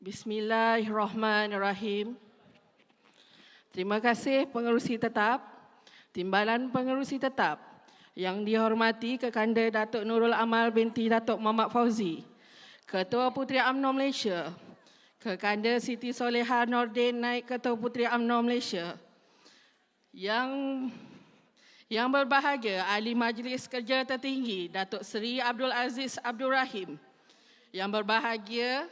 Bismillahirrahmanirrahim. Terima kasih pengerusi tetap, Timbalan Pengerusi Tetap yang dihormati Kekanda Datuk Nurul Amal binti Datuk Muhammad Fauzi, Ketua Puteri UMNO Malaysia, Kekanda Siti Soleha Nordin naik Ketua Puteri UMNO Malaysia, yang berbahagia Ahli Majlis Kerja Tertinggi Datuk Seri Abdul Aziz Abdul Rahim, yang berbahagia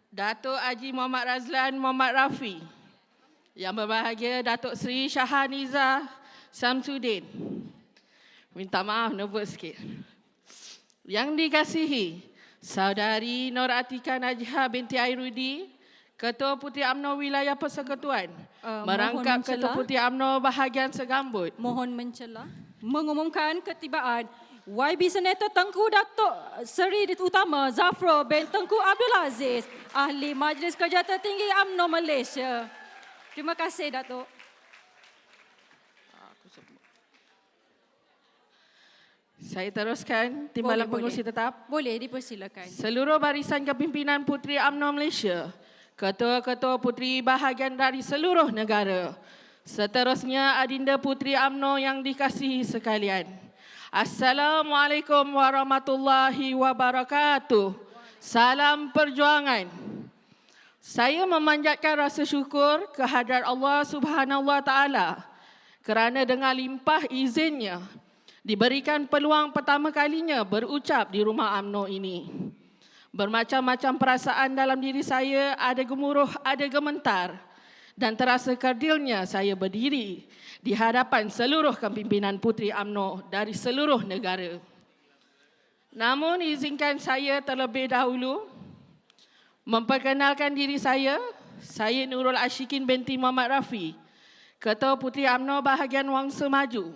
Datuk Haji Muhammad Razlan Muhammad Rafi, yang berbahagia Datuk Seri Syahaniza Samsudin. Minta maaf, nervous sikit. Yang dikasihi Saudari Nur Atika Najha binti Airudi, Ketua Puteri UMNO Wilayah Persekutuan, merangkap Ketua Puteri UMNO bahagian Segambut. Mohon mencela. Mengumumkan ketibaan YB Senator Tengku Datuk Seri Utama Zafro bin Tengku Abdul Aziz, Ahli Majlis Kerja Tertinggi UMNO Malaysia. Terima kasih, Datuk. Saya teruskan, Timbalan Pengerusi Tetap. Boleh, dipersilakan. Seluruh barisan kepimpinan Puteri UMNO Malaysia, ketua-ketua puteri bahagian dari seluruh negara, seterusnya adinda Puteri UMNO yang dikasihi sekalian. Assalamualaikum warahmatullahi wabarakatuh. Salam perjuangan. Saya memanjatkan rasa syukur kehadrat Allah Subhanahu Wa Taala kerana dengan limpah izinnya diberikan peluang pertama kalinya berucap di rumah UMNO ini. Bermacam-macam perasaan dalam diri saya, ada gemuruh, ada gementar, dan terasa kerdilnya saya berdiri di hadapan seluruh kepimpinan Puteri UMNO dari seluruh negara. Namun izinkan saya terlebih dahulu memperkenalkan diri saya. Saya Nurul Ashikin binti Muhammad Rafi, Ketua Puteri UMNO bahagian Wangsa Maju,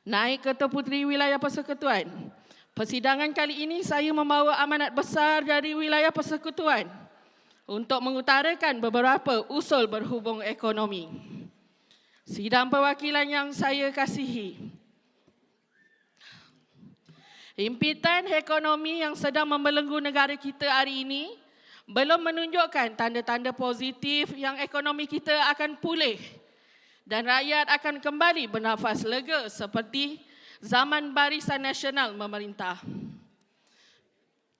naik Ketua Puteri Wilayah Persekutuan. Persidangan kali ini saya membawa amanat besar dari Wilayah Persekutuan untuk mengutarakan beberapa usul berhubung ekonomi. Sidang perwakilan yang saya kasihi, himpitan ekonomi yang sedang membelenggu negara kita hari ini belum menunjukkan tanda-tanda positif yang ekonomi kita akan pulih dan rakyat akan kembali bernafas lega seperti zaman Barisan Nasional memerintah.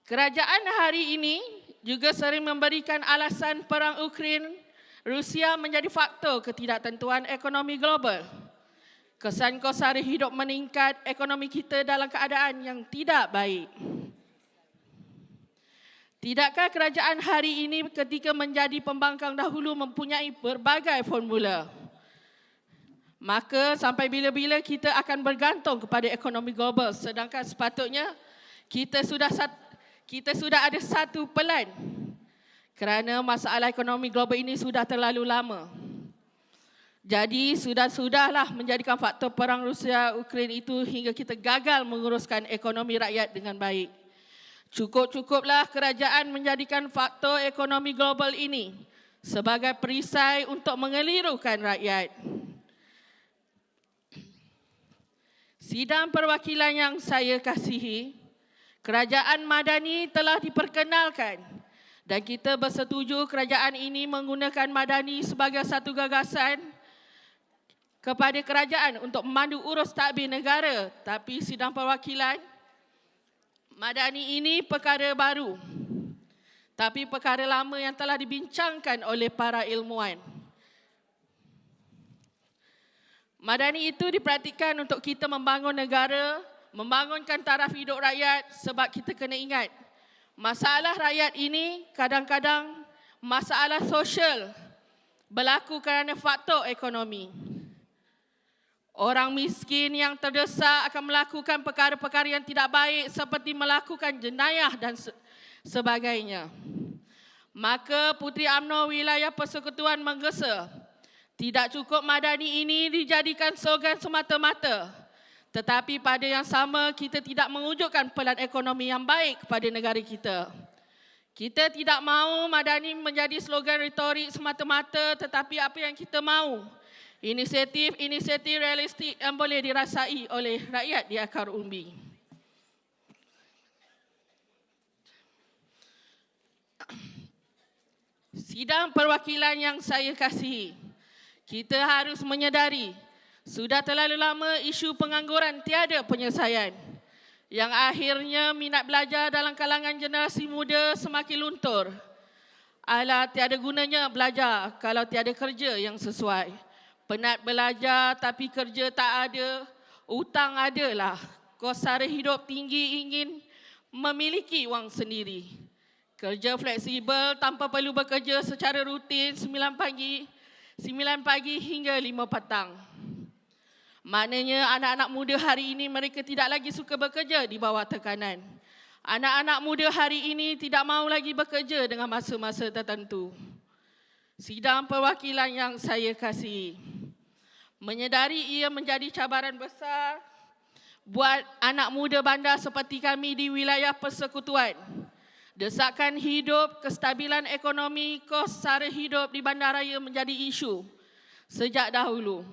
Kerajaan hari ini juga sering memberikan alasan perang Ukraine Rusia menjadi faktor ketidaktentuan ekonomi global. Kesan kos sara hidup meningkat, ekonomi kita dalam keadaan yang tidak baik. Tidakkah kerajaan hari ini ketika menjadi pembangkang dahulu mempunyai berbagai formula? Maka sampai bila-bila kita akan bergantung kepada ekonomi global, sedangkan sepatutnya kita sudah ada satu pelan kerana masalah ekonomi global ini sudah terlalu lama. Jadi sudahlah menjadikan faktor perang Rusia-Ukraine itu hingga kita gagal menguruskan ekonomi rakyat dengan baik. Cukup-cukuplah kerajaan menjadikan faktor ekonomi global ini sebagai perisai untuk mengelirukan rakyat. Sidang perwakilan yang saya kasihi, kerajaan madani telah diperkenalkan dan kita bersetuju kerajaan ini menggunakan madani sebagai satu gagasan kepada kerajaan untuk memandu urus tadbir negara. Tapi sidang perwakilan, madani ini perkara baru, tapi perkara lama yang telah dibincangkan oleh para ilmuwan. Madani itu dipraktikkan untuk kita membangun negara, membangunkan taraf hidup rakyat, sebab kita kena ingat, masalah rakyat ini kadang-kadang masalah sosial berlaku kerana faktor ekonomi. Orang miskin yang terdesak akan melakukan perkara-perkara yang tidak baik seperti melakukan jenayah dan sebagainya. Maka Puteri UMNO Wilayah Persekutuan menggesa, tidak cukup madani ini dijadikan slogan semata-mata, tetapi pada yang sama kita tidak mewujudkan pelan ekonomi yang baik kepada negara kita. Kita tidak mahu madani menjadi slogan retorik semata-mata, tetapi apa yang kita mahu, inisiatif realistik yang boleh dirasai oleh rakyat di akar umbi. Sidang perwakilan yang saya kasihi, kita harus menyedari sudah terlalu lama isu pengangguran tiada penyelesaian, yang akhirnya minat belajar dalam kalangan generasi muda semakin luntur. Alah, tiada gunanya belajar kalau tiada kerja yang sesuai. Penat belajar tapi kerja tak ada, hutang adalah. Kos sara hidup tinggi ingin memiliki wang sendiri. Kerja fleksibel tanpa perlu bekerja secara rutin 9 pagi hingga 5 petang. Maknanya anak-anak muda hari ini mereka tidak lagi suka bekerja di bawah tekanan. Anak-anak muda hari ini tidak mahu lagi bekerja dengan masa-masa tertentu. Sidang perwakilan yang saya kasihi, menyedari ia menjadi cabaran besar buat anak muda bandar seperti kami di wilayah persekutuan. Desakan hidup, kestabilan ekonomi, kos sara hidup di bandaraya menjadi isu sejak dahulu.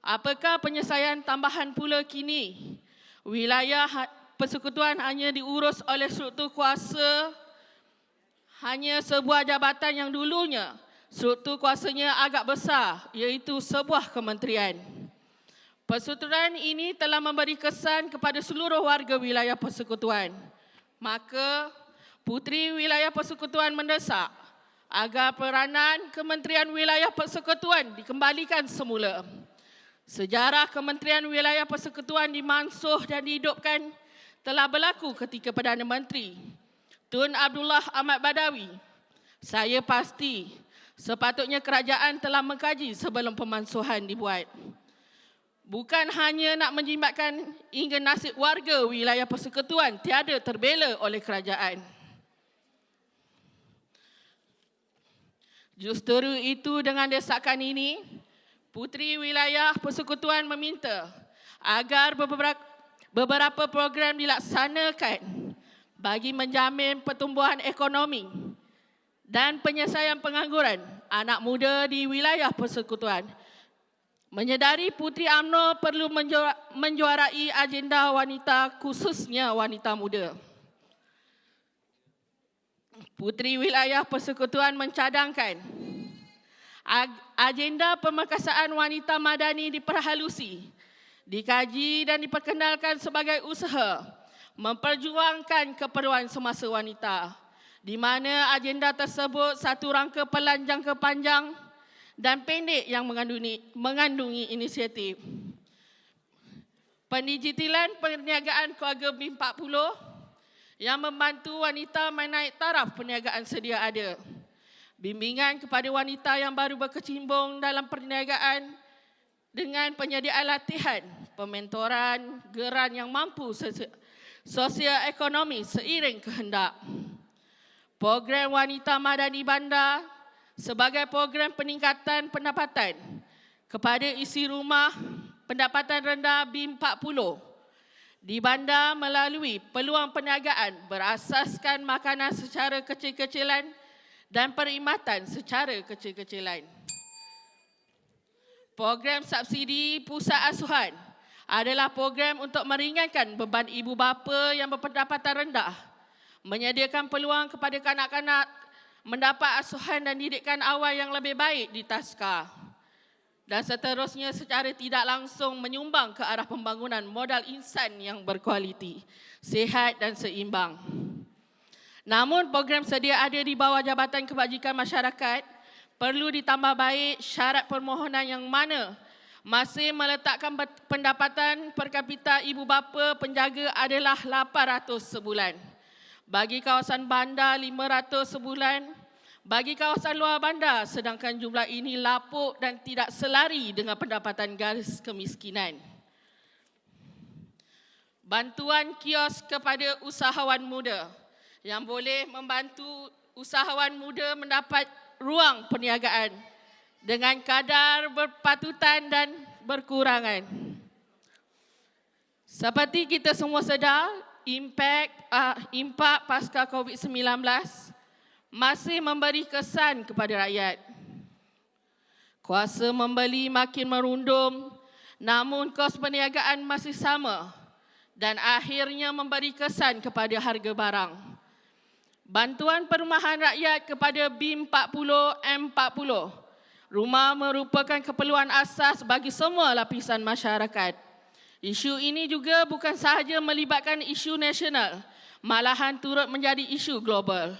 Apakah penyelesaian tambahan pula kini? Wilayah persekutuan hanya diurus oleh struktur kuasa, hanya sebuah jabatan yang dulunya struktur kuasanya agak besar, iaitu sebuah kementerian. Persekutuan ini telah memberi kesan kepada seluruh warga wilayah persekutuan. Maka, Puteri Wilayah Persekutuan mendesak agar peranan Kementerian Wilayah Persekutuan dikembalikan semula. Sejarah Kementerian Wilayah Persekutuan dimansuh dan dihidupkan telah berlaku ketika Perdana Menteri Tun Abdullah Ahmad Badawi. Saya pasti sepatutnya kerajaan telah mengkaji sebelum pemansuhan dibuat. Bukan hanya nak menjimatkan hingga nasib warga wilayah persekutuan tiada terbela oleh kerajaan. Justeru itu dengan desakan ini, Puteri Wilayah Persekutuan meminta agar beberapa program dilaksanakan bagi menjamin pertumbuhan ekonomi dan penyelesaian pengangguran anak muda di wilayah persekutuan. Menyedari Puteri UMNO perlu menjuarai agenda wanita, khususnya wanita muda. Puteri Wilayah Persekutuan mencadangkan agenda pemerkasaan wanita madani diperhalusi, dikaji dan diperkenalkan sebagai usaha memperjuangkan keperluan semasa wanita, di mana agenda tersebut satu rangka pelan jangka panjang dan pendek yang mengandungi inisiatif pendigitalan perniagaan keluarga B40 yang membantu wanita menaik taraf perniagaan sedia ada, bimbingan kepada wanita yang baru berkecimpung dalam perniagaan dengan penyediaan latihan, pementoran, geran yang mampu sosial ekonomi seiring kehendak. Program Wanita Madani Bandar sebagai program peningkatan pendapatan kepada isi rumah pendapatan rendah B40 di bandar melalui peluang perniagaan berasaskan makanan secara kecil-kecilan dan perkhidmatan secara kecil-kecilan. Program subsidi pusat asuhan adalah program untuk meringankan beban ibu bapa yang berpendapatan rendah, menyediakan peluang kepada kanak-kanak mendapat asuhan dan didikan awal yang lebih baik di Taska, dan seterusnya secara tidak langsung menyumbang ke arah pembangunan modal insan yang berkualiti, sihat dan seimbang. Namun program sedia ada di bawah Jabatan Kebajikan Masyarakat perlu ditambah baik syarat permohonan yang mana masih meletakkan pendapatan per kapita ibu bapa penjaga adalah 800 sebulan. Bagi kawasan bandar 500 sebulan, bagi kawasan luar bandar sedangkan jumlah ini lapuk dan tidak selari dengan pendapatan garis kemiskinan. Bantuan kios kepada usahawan muda yang boleh membantu usahawan muda mendapat ruang perniagaan dengan kadar berpatutan dan berkurangan. Seperti kita semua sedar, impak pasca COVID-19 masih memberi kesan kepada rakyat. Kuasa membeli makin merundum, namun kos perniagaan masih sama dan akhirnya memberi kesan kepada harga barang. Bantuan perumahan rakyat kepada BIM 40 M40. Rumah merupakan keperluan asas bagi semua lapisan masyarakat. Isu ini juga bukan sahaja melibatkan isu nasional, malahan turut menjadi isu global.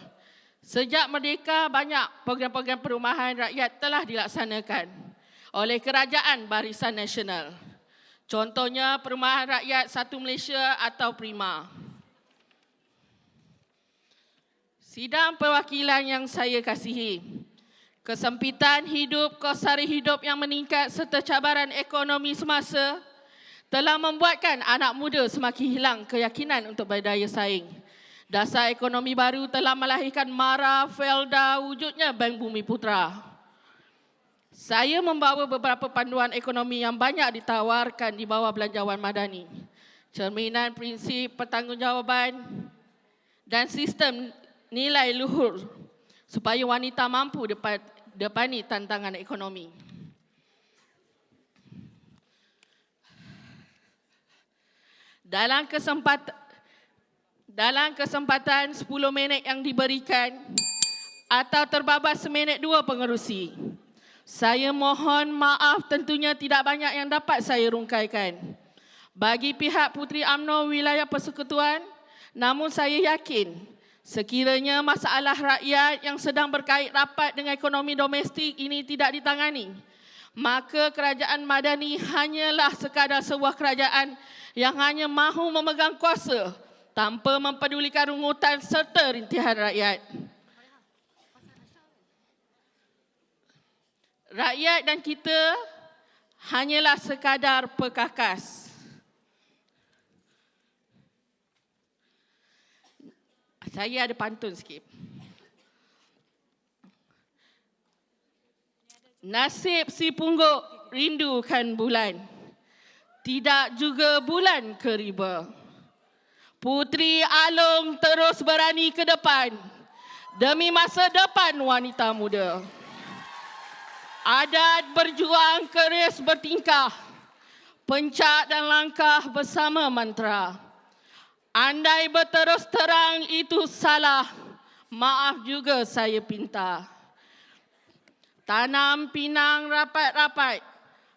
Sejak merdeka, banyak program-program perumahan rakyat telah dilaksanakan oleh Kerajaan Barisan Nasional. Contohnya Perumahan Rakyat Satu Malaysia atau PRIMA. Sidang perwakilan yang saya kasihi, kesempitan hidup, kos sara hidup yang meningkat serta cabaran ekonomi semasa telah membuatkan anak muda semakin hilang keyakinan untuk berdaya saing. Dasar ekonomi baru telah melahirkan MARA, Felda, wujudnya Bank Bumi Putra. Saya membawa beberapa panduan ekonomi yang banyak ditawarkan di bawah Belanjawan Madani. Cerminan prinsip pertanggungjawaban dan sistem nilai luhur supaya wanita mampu depani tantangan ekonomi. Dalam kesempatan 10 minit yang diberikan atau terbabas seminit 2 pengerusi, saya mohon maaf tentunya tidak banyak yang dapat saya rungkaikan. Bagi pihak Puteri UMNO Wilayah Persekutuan, namun saya yakin sekiranya masalah rakyat yang sedang berkait rapat dengan ekonomi domestik ini tidak ditangani, maka kerajaan Madani hanyalah sekadar sebuah kerajaan yang hanya mahu memegang kuasa tanpa mempedulikan rungutan serta rintihan rakyat. Rakyat dan kita hanyalah sekadar pekakas. Saya ada pantun sikit. Nasib si pungguk rindukan bulan, tidak juga bulan keriba. Puteri Along terus berani ke depan demi masa depan wanita muda. Adat berjuang keris bertingkah, pencak dan langkah bersama mantra. Andai berterus terang itu salah, maaf juga saya pinta. Tanam pinang rapat-rapat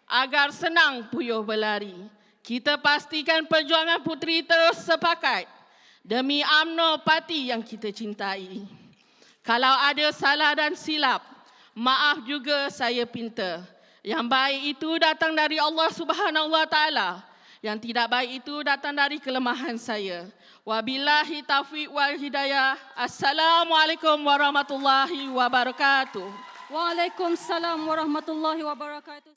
agar senang puyuh berlari. Kita pastikan perjuangan puteri terus sepakat demi UMNO parti yang kita cintai. Kalau ada salah dan silap, maaf juga saya pinta. Yang baik itu datang dari Allah Subhanahu Wa Taala. Yang tidak baik itu datang dari kelemahan saya. Wabillahi taufiq wal hidayah. Assalamualaikum warahmatullahi wabarakatuh. Waalaikumsalam warahmatullahi wabarakatuh.